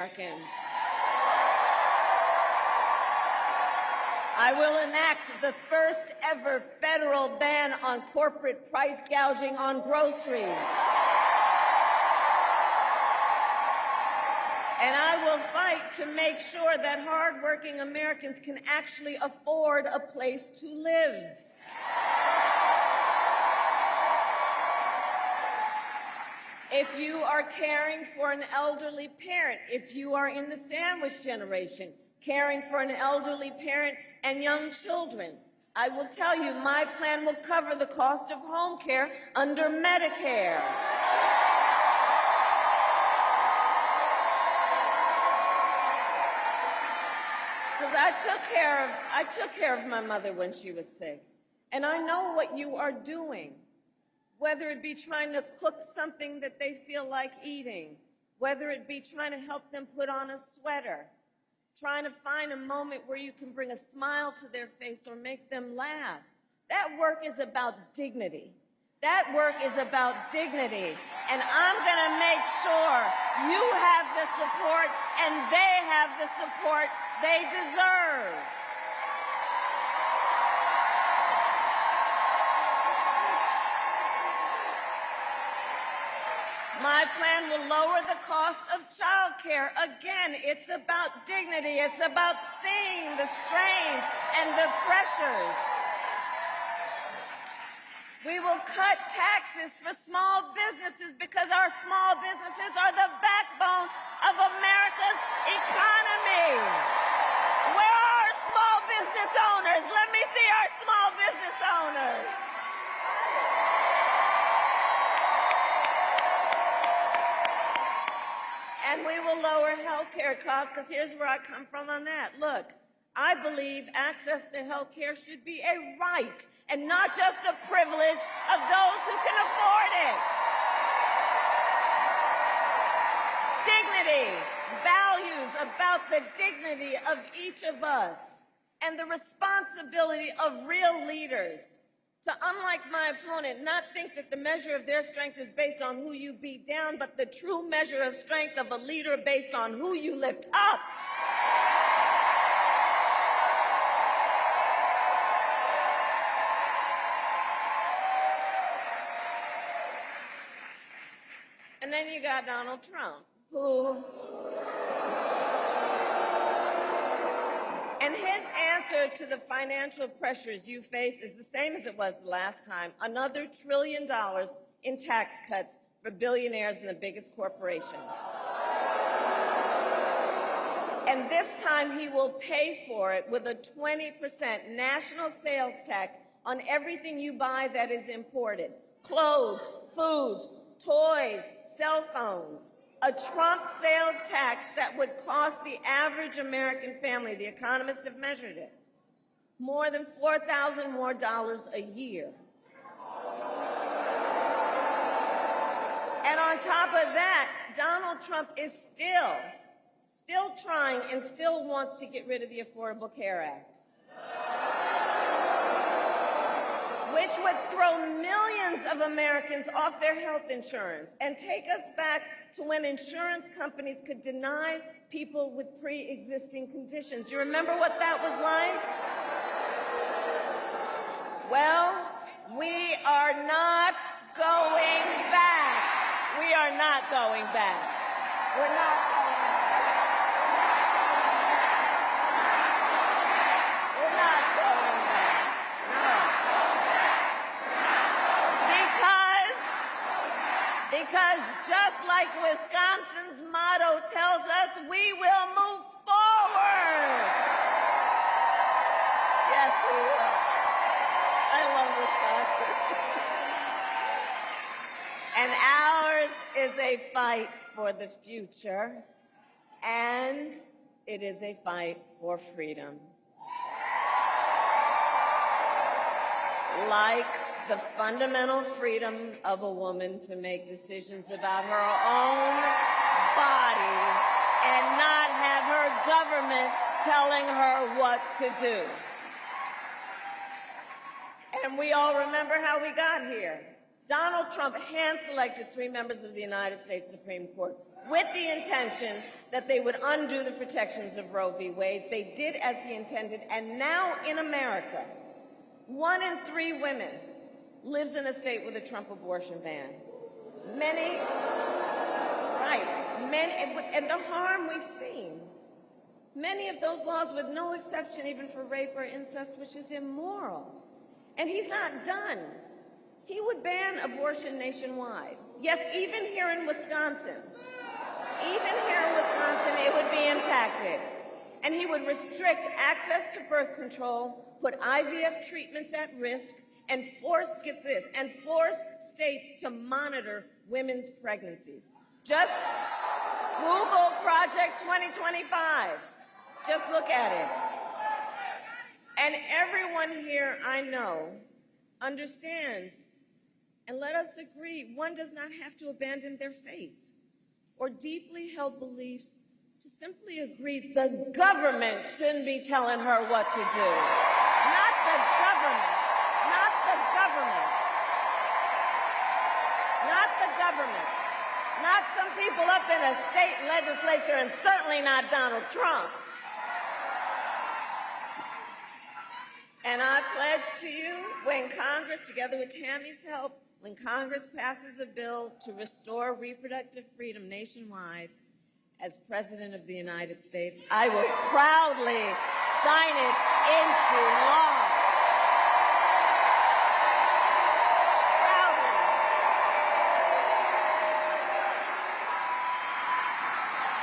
Americans. I will enact the first ever federal ban on corporate price gouging on groceries. And I will fight to make sure that hardworking Americans can actually afford a place to live. If you are caring for an elderly parent, if you are in the sandwich generation, caring for an elderly parent and young children, I will tell you my plan will cover the cost of home care under Medicare. Because I took care of my mother when she was sick, and I know what you are doing. Whether it be trying to cook something that they feel like eating, whether it be trying to help them put on a sweater, trying to find a moment where you can bring a smile to their face or make them laugh. That work is about dignity. That work is about dignity. And I'm going to make sure you have the support and they have the support they deserve. My plan will lower the cost of child care. Again, it's about dignity. It's about seeing the strains and the pressures. We will cut taxes for small businesses because our small businesses are the backbone of America's economy. Where are our small business owners? Let me see our small business owners. And we will lower health care costs, because here's where I come from on that. Look, I believe access to health care should be a right and not just a privilege of those who can afford it. Dignity, values about the dignity of each of us, and the responsibility of real leaders to, unlike my opponent, not think that the measure of their strength is based on who you beat down, but the true measure of strength of a leader based on who you lift up. And then you got Donald Trump, who... And his answer to the financial pressures you face is the same as it was the last time: another $1 trillion in tax cuts for billionaires and the biggest corporations. And this time he will pay for it with a 20% national sales tax on everything you buy that is imported: clothes, foods, toys, cell phones. A Trump sales tax that would cost the average American family, the economists have measured it, more than $4,000 more a year. And on top of that, Donald Trump is still trying and still wants to get rid of the Affordable Care Act, which would throw millions of Americans off their health insurance and take us back to when insurance companies could deny people with pre-existing conditions. You remember what that was like? Well, we are not going back. We are not going back. We're not going back. We're not going back. No. Because just like Wisconsin's motto tells us, we will move forward. Yes, we will. I love Wisconsin. And ours is a fight for the future, and it is a fight for freedom. Like the fundamental freedom of a woman to make decisions about her own body and not have her government telling her what to do. And we all remember how we got here. Donald Trump hand-selected 3 members of the United States Supreme Court with the intention that they would undo the protections of Roe v. Wade. They did as he intended, and now in America, 1 in 3 women lives in a state with a Trump abortion ban. And the harm we've seen. Many of those laws with no exception even for rape or incest, which is immoral. And he's not done. He would ban abortion nationwide. Yes, even here in Wisconsin. Even here in Wisconsin, it would be impacted. And he would restrict access to birth control, put IVF treatments at risk, and force, get this, and force states to monitor women's pregnancies. Just Google Project 2025. Just look at it. And everyone here, I know, understands, and let us agree, one does not have to abandon their faith or deeply held beliefs to simply agree the government shouldn't be telling her what to do. Not the government. Not the government. Not the government. Not some people up in a state legislature, and certainly not Donald Trump. And I pledge to you, when Congress, together with Tammy's help, when Congress passes a bill to restore reproductive freedom nationwide, as President of the United States, I will proudly sign it into law. Proudly.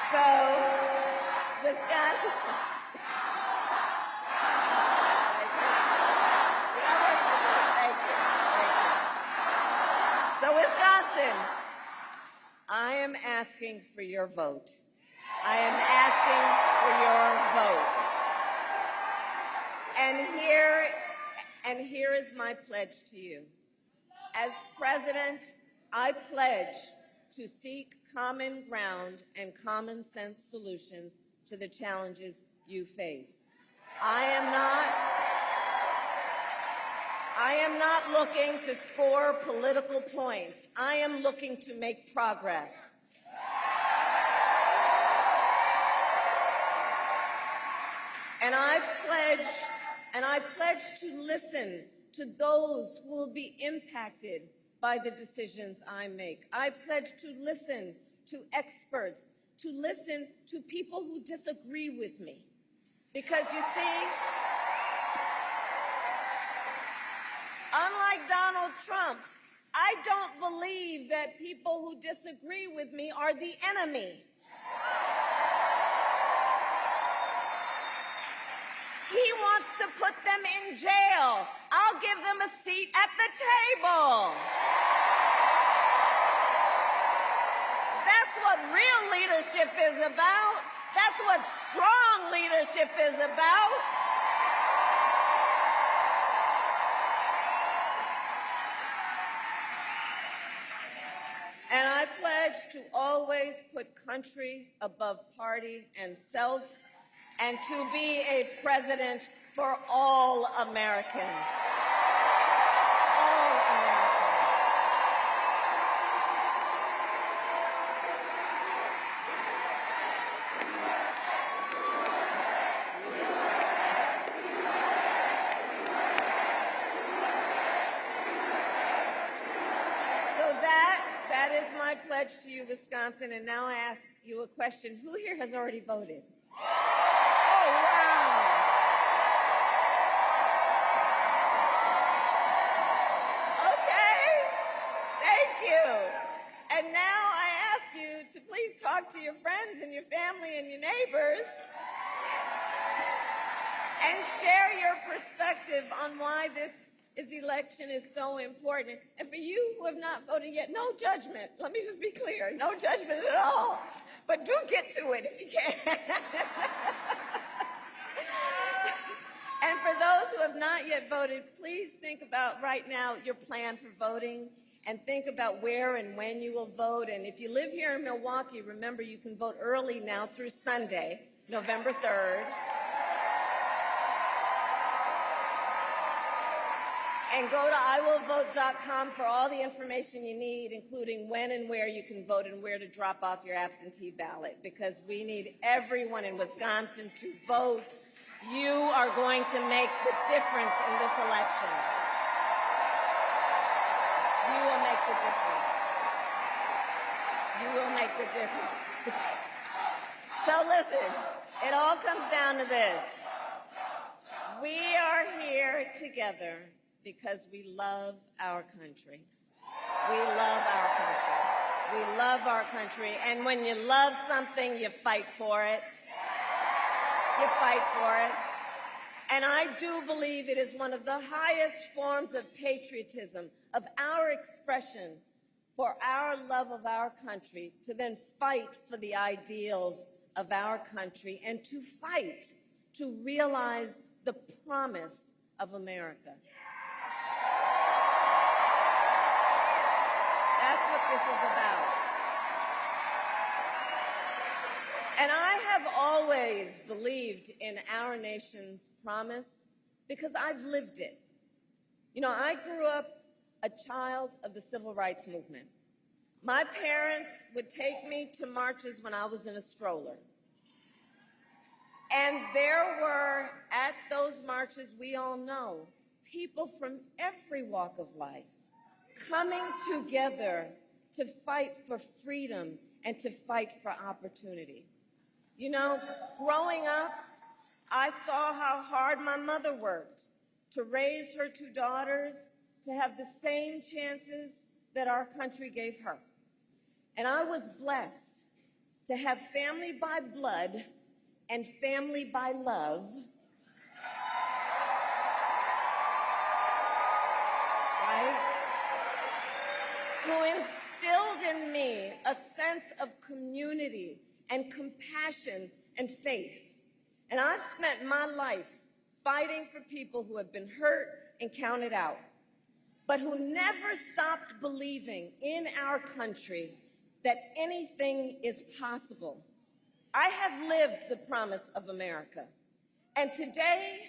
So, Wisconsin. So, Wisconsin, I am asking for your vote. I am asking for your vote. And here is my pledge to you. As President, I pledge to seek common ground and common sense solutions to the challenges you face. I am not looking to score political points. I am looking to make progress. And I pledge to listen to those who will be impacted by the decisions I make. I pledge to listen to experts, to listen to people who disagree with me. Because you see, unlike Donald Trump, I don't believe that people who disagree with me are the enemy. He wants to put them in jail. I'll give them a seat at the table. That's what real leadership is about. That's what strong leadership is about. And I pledge to always put country above party and self, and to be a president for all Americans. All Americans. So that is my pledge to you, Wisconsin. And now I ask you a question. Who here has already voted? And now I ask you to please talk to your friends and your family and your neighbors and share your perspective on why this election is so important. And for you who have not voted yet, no judgment. Let me just be clear, no judgment at all. But do get to it if you can. And for those who have not yet voted, please think about right now your plan for voting. And think about where and when you will vote. And if you live here in Milwaukee, remember you can vote early now through Sunday, November 3rd. And go to iwillvote.com for all the information you need, including when and where you can vote and where to drop off your absentee ballot, because we need everyone in Wisconsin to vote. You are going to make the difference in this election. You will make the difference. You will make the difference. So listen, it all comes down to this. We are here together because we love our country. We love our country. We love our country. And when you love something, you fight for it. You fight for it. And I do believe it is one of the highest forms of patriotism, of our expression for our love of our country, to then fight for the ideals of our country and to fight to realize the promise of America. That's what this is about. And I have always believed in our nation's promise because I've lived it. You know, I grew up a child of the civil rights movement. My parents would take me to marches when I was in a stroller. And there were, at those marches, we all know, people from every walk of life coming together to fight for freedom and to fight for opportunity. You know, growing up, I saw how hard my mother worked to raise her two daughters to have the same chances that our country gave her. And I was blessed to have family by blood and family by love, right? Who instilled in me a sense of community and compassion and faith. And I've spent my life fighting for people who have been hurt and counted out, but who never stopped believing in our country that anything is possible. I have lived the promise of America. And today,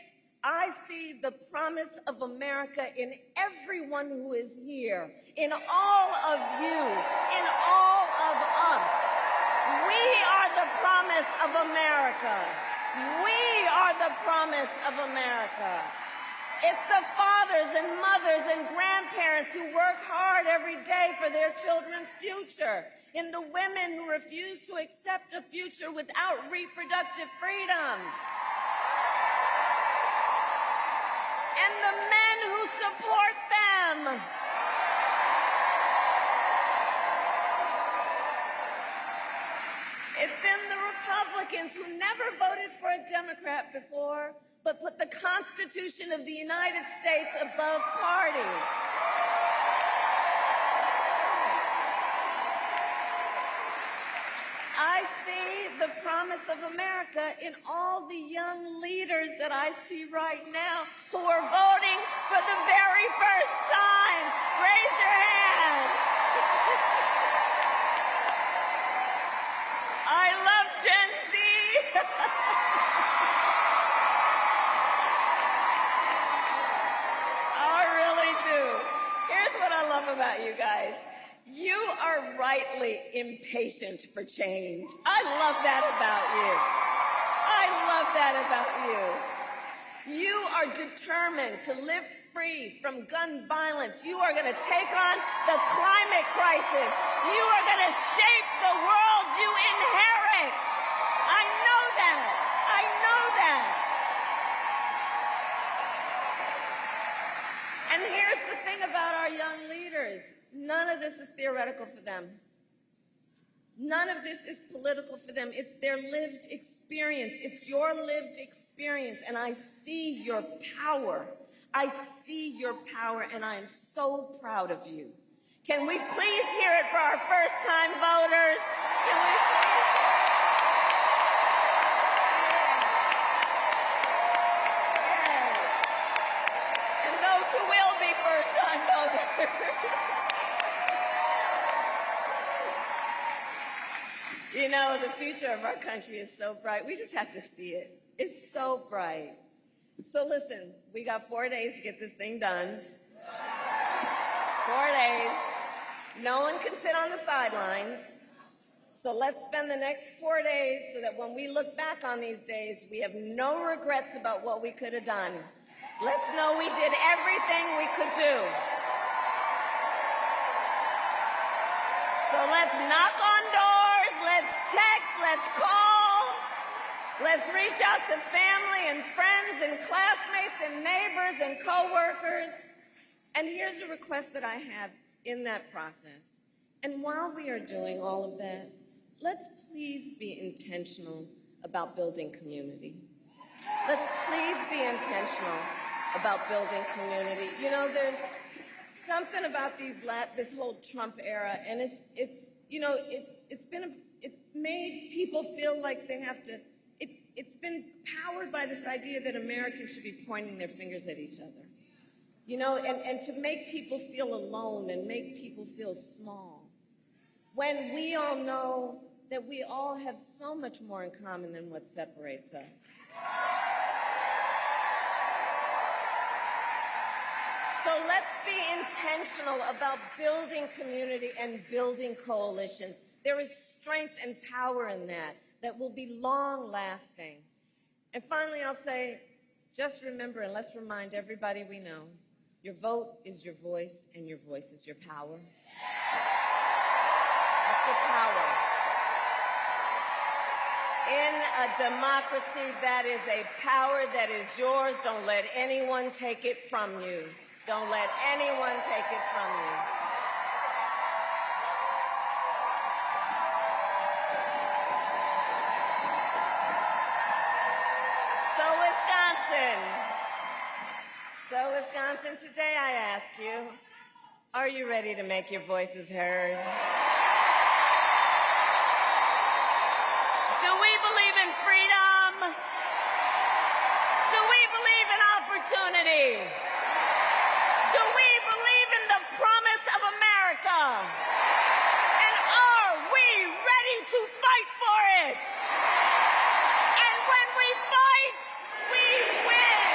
I see the promise of America in everyone who is here, in all of you, in all of us. We are the promise of America. We are the promise of America. It's the fathers and mothers and grandparents who work hard every day for their children's future, in the women who refuse to accept a future without reproductive freedom, and the men who support them. It's in the Republicans who never voted for a Democrat before, but put the Constitution of the United States above party. I see the promise of America in all the young leaders that I see right now who are voting for the very first time. Raise your hand. I love Gen Z. I really do. Here's what I love about you guys. You are rightly impatient for change. I love that about you. I love that about you. You are determined to live free from gun violence. You are going to take on the climate crisis. You are going to shape the world you inherit. I know that. I know that. And here's the thing about our young leaders. None of this is theoretical for them. None of this is political for them. It's their lived experience. It's your lived experience. And I see your power. I see your power, and I am so proud of you. Can we please hear it for our first-time voters? Can we please? Yeah. And those who will be first-time voters. You know, the future of our country is so bright. We just have to see it. It's so bright. So listen, we got 4 days to get this thing done. 4 days. No one can sit on the sidelines. So let's spend the next 4 days so that when we look back on these days, we have no regrets about what we could have done. Let's know we did everything we could do. So let's knock on doors, let's text, let's call, let's reach out to family and friends and classmates and neighbors and coworkers. And here's a request that I have in that process. And while we are doing all of that, let's please be intentional about building community. Let's please be intentional about building community. You know, there's something about this whole Trump era, and it's made people feel like they have to. It's been powered by this idea that Americans should be pointing their fingers at each other. You know, and to make people feel alone and make people feel small. When we all know that we all have so much more in common than what separates us. So let's be intentional about building community and building coalitions. There is strength and power in that will be long-lasting. And finally, I'll say, just remember, and let's remind everybody we know, your vote is your voice, and your voice is your power. That's your power. In a democracy, that is a power that is yours. Don't let anyone take it from you. Don't let anyone take it from you. So Wisconsin, today I ask you, are you ready to make your voices heard? Do we believe in freedom? Do we believe in opportunity? Do we believe in the promise of America? And are we ready to fight for it? And when we fight, we win.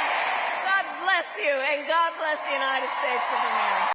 God bless you, and God bless the United States of America.